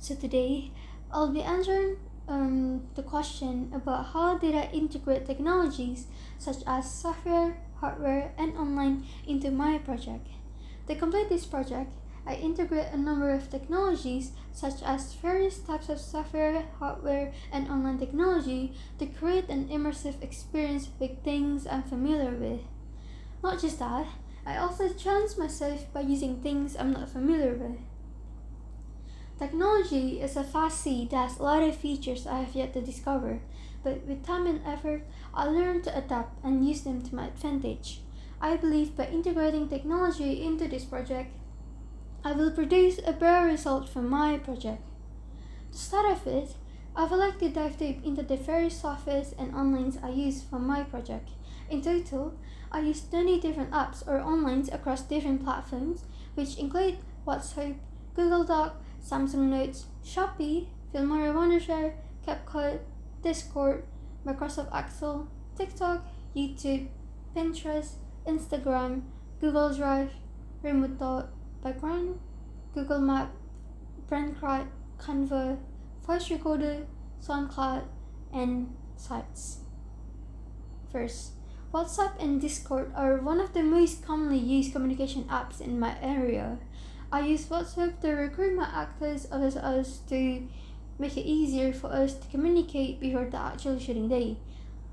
So today, I'll be answering the question about how did I integrate technologies such as software, hardware, and online into my project. To complete this project, I integrate a number of technologies such as various types of software, hardware, and online technology to create an immersive experience with things I'm familiar with. Not just that, I also challenge myself by using things I'm not familiar with. Technology is a fast sea that has a lot of features I have yet to discover, but with time and effort, I learn to adapt and use them to my advantage. I believe by integrating technology into this project, I will produce a better result from my project. To start off with, I would like to dive deep into the various softwares and onlines I use for my project. In total, I use 20 different apps or onlines across different platforms, which include WhatsApp, Google Doc, Samsung Notes, Shopee, Filmora Wondershare, CapCut, Discord, Microsoft Excel, TikTok, YouTube, Pinterest, Instagram, Google Drive, Remote Dot, Background, Google Map, BrandCrowd, Canva, Voice Recorder, SoundCloud, and Sites. First, WhatsApp and Discord are one of the most commonly used communication apps in my area. I use WhatsApp to record my actors as well as to make it easier for us to communicate before the actual shooting day.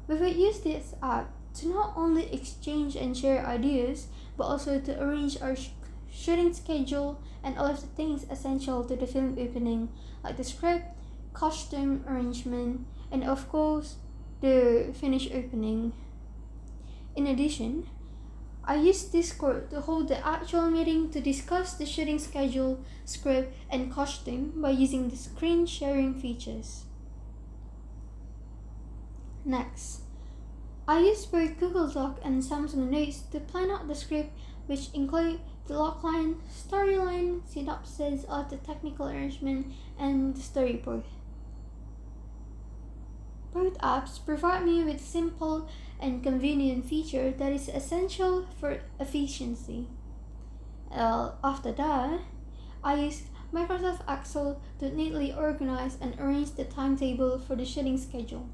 We will use this app to not only exchange and share ideas, but also to arrange our shooting schedule and all of the things essential to the film opening, like the script, costume arrangement, and of course, the finished opening. In addition, I use Discord to hold the actual meeting to discuss the shooting schedule, script, and costume by using the screen sharing features. Next, I use both Google Doc and Samsung Notes to plan out the script, which include the logline, storyline, synopsis of the technical arrangement, and the storyboard. Both apps provide me with simple and convenient feature that is essential for efficiency. After that, I use Microsoft Excel to neatly organize and arrange the timetable for the shooting schedule.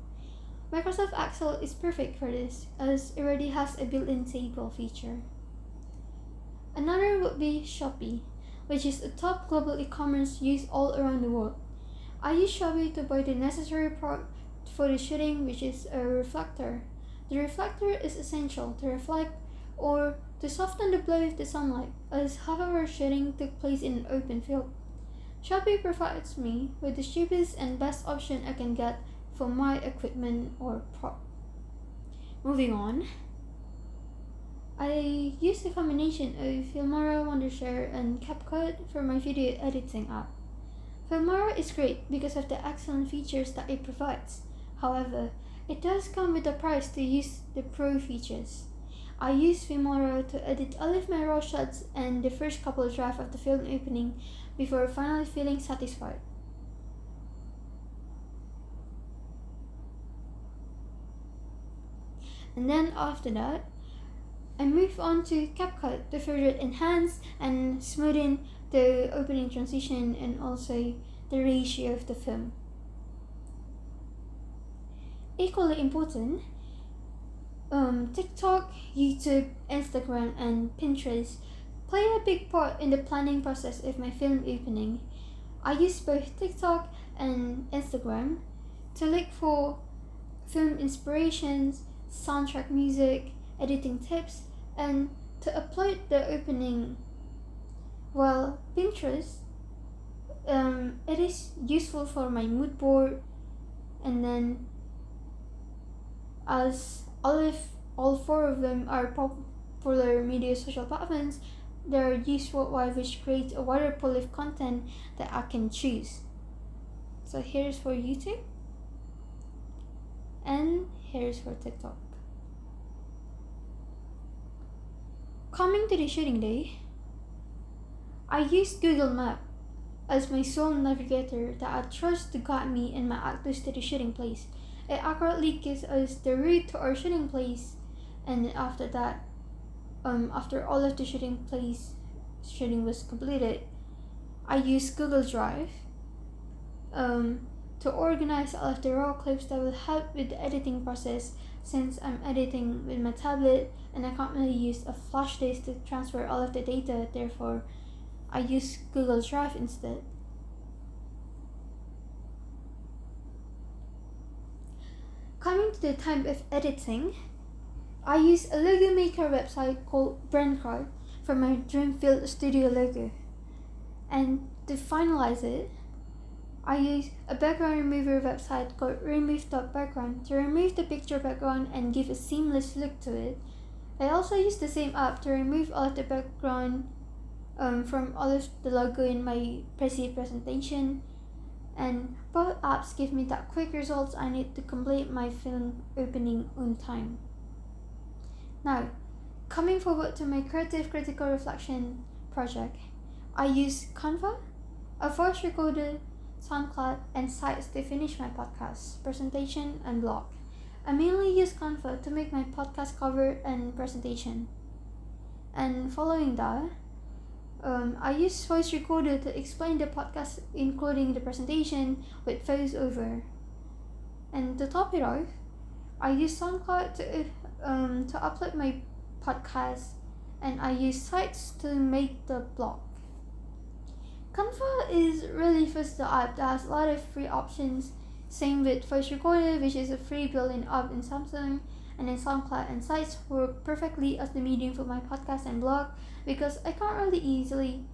Microsoft Excel is perfect for this as it already has a built-in table feature. Another would be Shopee, which is a top global e-commerce used all around the world. I use Shopee to buy the necessary part for the shooting, which is a reflector. The reflector is essential to reflect or to soften the blow of the sunlight, as half of our shooting took place in an open field. Shopee provides me with the cheapest and best option I can get for my equipment or prop. Moving on, I use a combination of Filmora Wondershare and CapCut for my video editing app. Filmora is great because of the excellent features that it provides. However, it does come with a price to use the pro features. I use Filmora to edit all of my raw shots and the first couple of drafts of the film opening before finally feeling satisfied. And then after that, I move on to CapCut to further enhance and smoothen the opening transition and also the ratio of the film. Equally important, TikTok, YouTube, Instagram, and Pinterest play a big part in the planning process of my film opening. I use both TikTok and Instagram to look for film inspirations, soundtrack music, editing tips, and to upload the opening. While Pinterest, it is useful for my mood board, and then as all four of them are popular media social platforms, they are used worldwide, which creates a wider pool of content that I can choose. So here's for YouTube, and here's for TikTok. Coming to the shooting day, I use Google Map as my sole navigator that I trust to guide me and my actors to the shooting place. It accurately gives us the route to our shooting place, and after that, after all of the shooting was completed, I use Google Drive to organize all of the raw clips that will help with the editing process, since I'm editing with my tablet and I can't really use a flash disk to transfer all of the data. Therefore, I use Google Drive instead. Coming to the time of editing, I use a logo maker website called Brandcard for my Dreamfield Studio logo. And to finalize it, I use a background remover website called remove.background to remove the picture background and give a seamless look to it. I also use the same app to remove all of the background from all of the logo in my Prezi presentation, and both apps give me that quick results I need to complete my film opening on time. Now, coming forward to my creative critical reflection project, I use Canva, a voice recorder, SoundCloud, and sites to finish my podcast, presentation, and blog. I mainly use Canva to make my podcast cover and presentation. And following that, I use voice recorder to explain the podcast, including the presentation, with voiceover. And to top it off, I use SoundCloud to upload my podcast, and I use sites to make the blog. Canva is really versatile app that has a lot of free options. Same with voice recorder, which is a free built-in app in Samsung, and then SoundCloud and sites work perfectly as the medium for my podcast and blog, because I can't really easily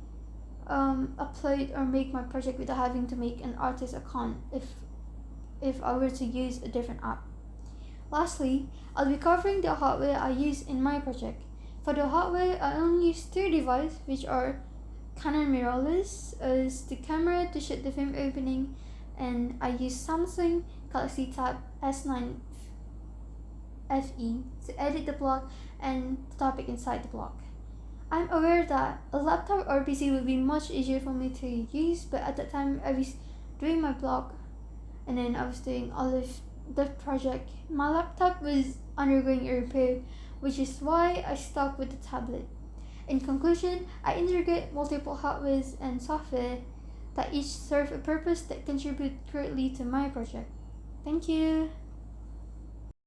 upload or make my project without having to make an artist account if I were to use a different app. Lastly, I'll be covering the hardware I use in my project. For the hardware, I only use two devices, which are Canon mirrorless as the camera to shoot the film opening, and I use Samsung Galaxy Tab S9 FE to edit the blog and the topic inside the blog. I'm aware that a laptop or PC would be much easier for me to use, but at that time I was doing my blog and then I was doing all of the project. My laptop was undergoing a repair, which is why I stuck with the tablet. In conclusion, I integrate multiple hardware and software that each serve a purpose that contribute greatly to my project. Thank you.